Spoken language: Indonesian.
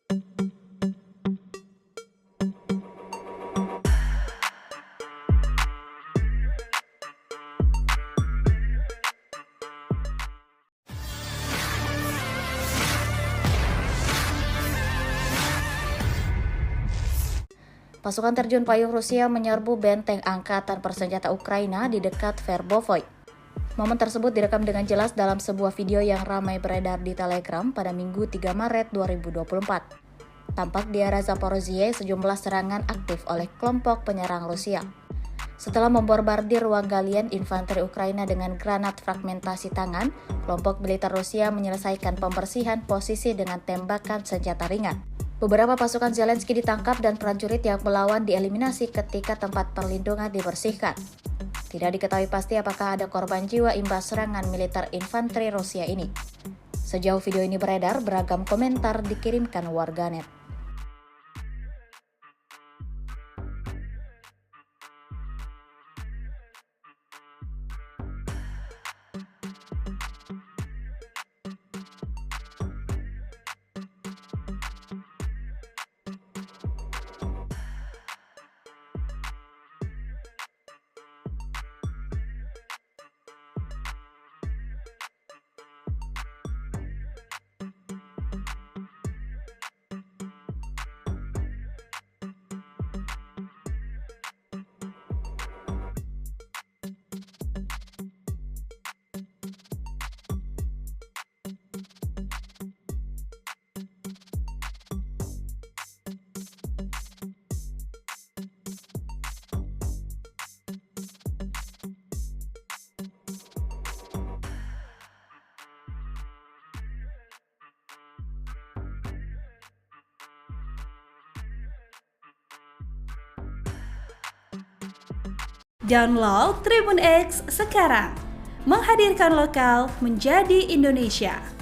Pasukan terjun payung Rusia menyerbu benteng angkatan bersenjata Ukraina di dekat Verbovoy. Momen tersebut direkam dengan jelas dalam sebuah video yang ramai beredar di Telegram pada Minggu 3 Maret 2024. Tampak di area Zaporozhye sejumlah serangan aktif oleh kelompok penyerang Rusia. Setelah membombardir ruang galian infanteri Ukraina dengan granat fragmentasi tangan, kelompok militer Rusia menyelesaikan pembersihan posisi dengan tembakan senjata ringan. Beberapa pasukan Zelensky ditangkap dan prajurit yang melawan dieliminasi ketika tempat perlindungan dibersihkan. Tidak diketahui pasti apakah ada korban jiwa imbas serangan militer infanteri Rusia ini. Sejauh video ini beredar, beragam komentar dikirimkan warganet. Download Tribun X sekarang, menghadirkan lokal menjadi Indonesia.